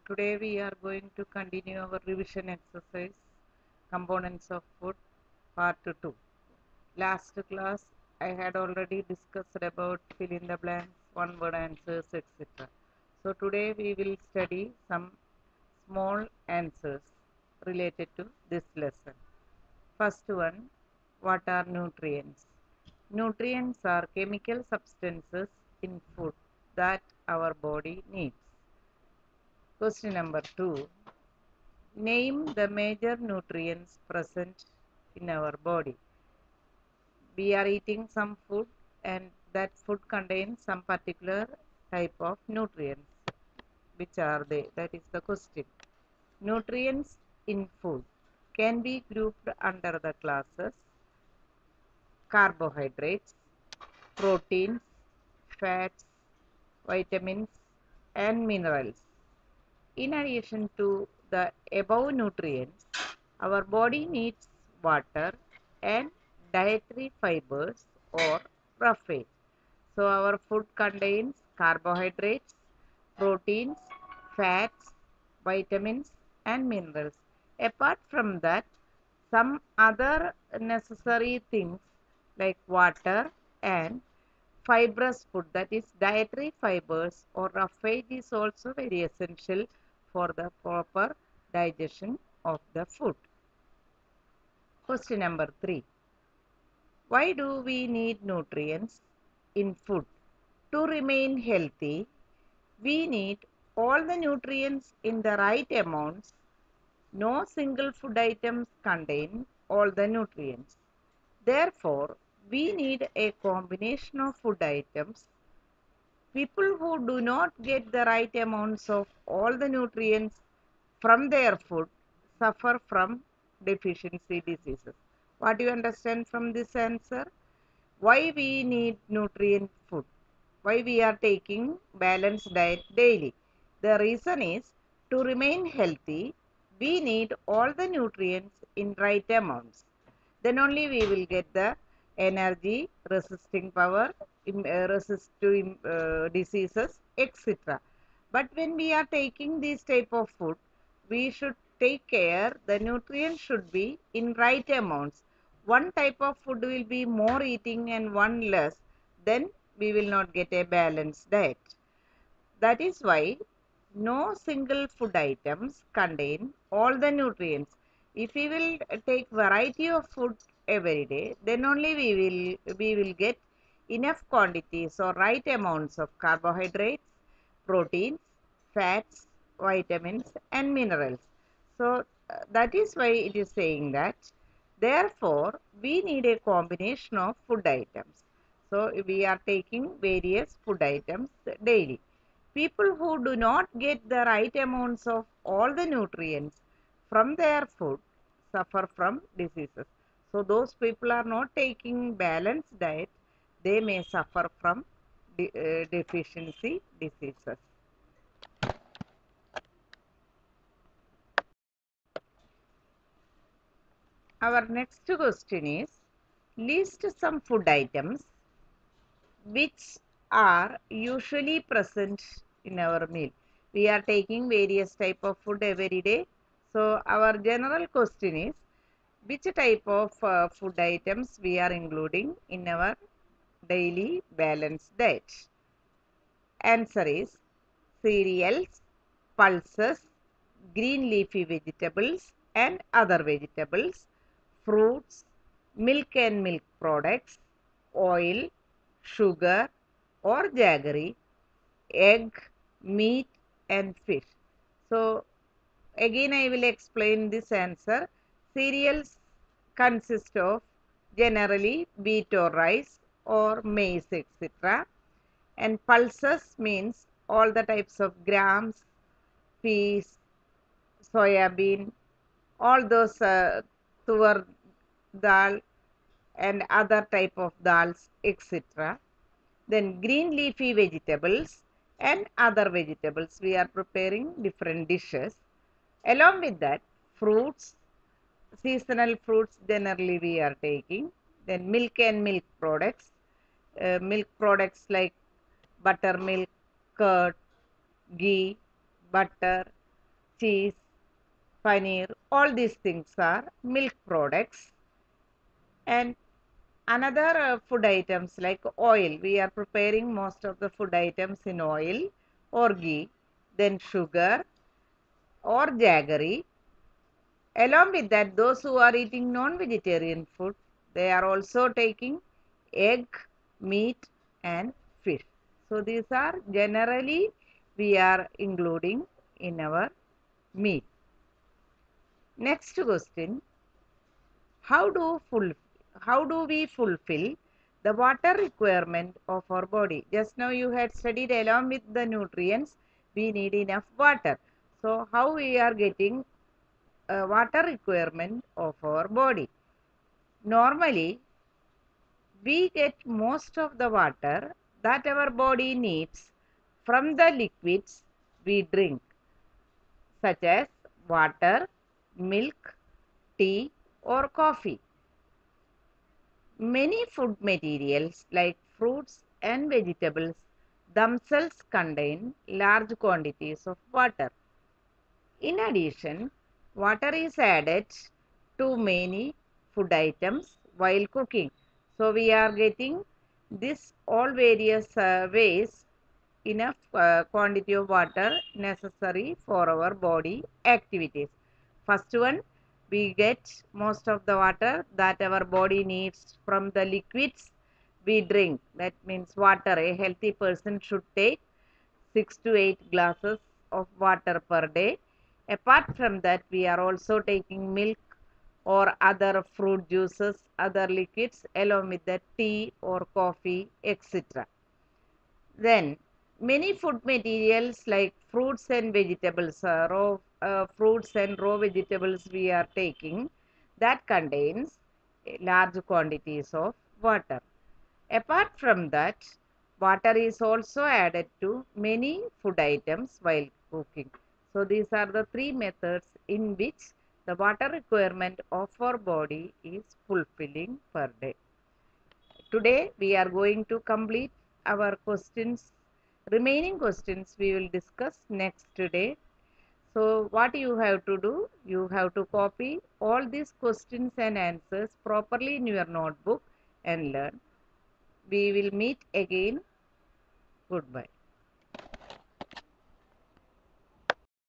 Today we are going to continue our revision exercise, Components of Food, Part 2. Last class I had already discussed about fill in the blanks, one word answers, etc. So today we will study some small answers related to this lesson. First one, what are nutrients? Nutrients are chemical substances in food that our body needs. Question number 2. Name the major nutrients present in our body. We are eating some food and that food contains some particular type of nutrients. Which are they? That is the question. Nutrients in food can be grouped under the classes carbohydrates, proteins, fats, vitamins, and minerals. In addition to the above nutrients, our body needs water and dietary fibers or roughage. So our food contains carbohydrates, proteins, fats, vitamins and minerals. Apart from that, some other necessary things like water and fibrous food, that is dietary fibers or roughage, is also very essential for the proper digestion of the food. Question number 3. Why do we need nutrients in food? To remain healthy, we need all the nutrients in the right amounts. No single food items contain all the nutrients. Therefore, we need a combination of food items. People who do not get the right amounts of all the nutrients from their food suffer from deficiency diseases. What do you understand from this answer? Why we need nutrient food? Why we are taking balanced diet daily? The reason is to remain healthy, we need all the nutrients in right amounts. Then only we will get the energy, resisting power, resist to diseases, etc. But when we are taking this type of food, we should take care the nutrients should be in right amounts. One type of food will be more eating and one less, then we will not get a balanced diet. That is why no single food items contain all the nutrients. If we will take variety of food every day, then only we will get enough quantities or right amounts of carbohydrates, proteins, fats, vitamins and minerals. So that is why it is saying that therefore we need a combination of food items. So we are taking various food items daily. People who do not get the right amounts of all the nutrients from their food suffer from diseases. So those people are not taking balanced diet, they may suffer from deficiency diseases. Our next question is, list some food items which are usually present in our meal. We are taking various type of food every day. So our general question is, which type of food items we are including in our daily balanced diet? Answer is cereals, pulses, green leafy vegetables and other vegetables, fruits, milk and milk products, oil, sugar or jaggery, egg, meat and fish. So again I will explain this answer. Cereals consist of generally wheat or rice or maize, etc. And pulses means all the types of grams, peas, soya bean, all those tur dal and other type of dals, etc. Then green leafy vegetables and other vegetables. We are preparing different dishes. Along with that, fruits, seasonal fruits generally we are taking. Then milk and milk products. Milk products like buttermilk, curd, ghee, butter, cheese, paneer, all these things are milk products. And another food items like oil, we are preparing most of the food items in oil or ghee, then sugar or jaggery. Along with that, those who are eating non-vegetarian food, they are also taking egg, meat and fish. So these are generally we are including in our meal. Next question, how do we fulfill the water requirement of our body? Just now you had studied along with the nutrients, we need enough water. So how we are getting water requirement of our body? Normally, we get most of the water that our body needs from the liquids we drink, such as water, milk, tea, or coffee. Many food materials like fruits and vegetables themselves contain large quantities of water. In addition, water is added to many food items while cooking. So we are getting this all various ways enough quantity of water necessary for our body activities. First one, we get most of the water that our body needs from the liquids we drink. That means water. A healthy person should take 6 to 8 glasses of water per day. Apart from that, we are also taking milk or other fruit juices, other liquids, along with the tea or coffee, etc. Then, many food materials like fruits and vegetables, raw fruits and raw vegetables we are taking, that contains large quantities of water. Apart from that, water is also added to many food items while cooking. So these are the three methods in which the water requirement of our body is fulfilling per day. Today we are going to complete our questions. Remaining questions we will discuss next day. So what you have to do, you have to copy all these questions and answers properly in your notebook and learn. We will meet again. Goodbye.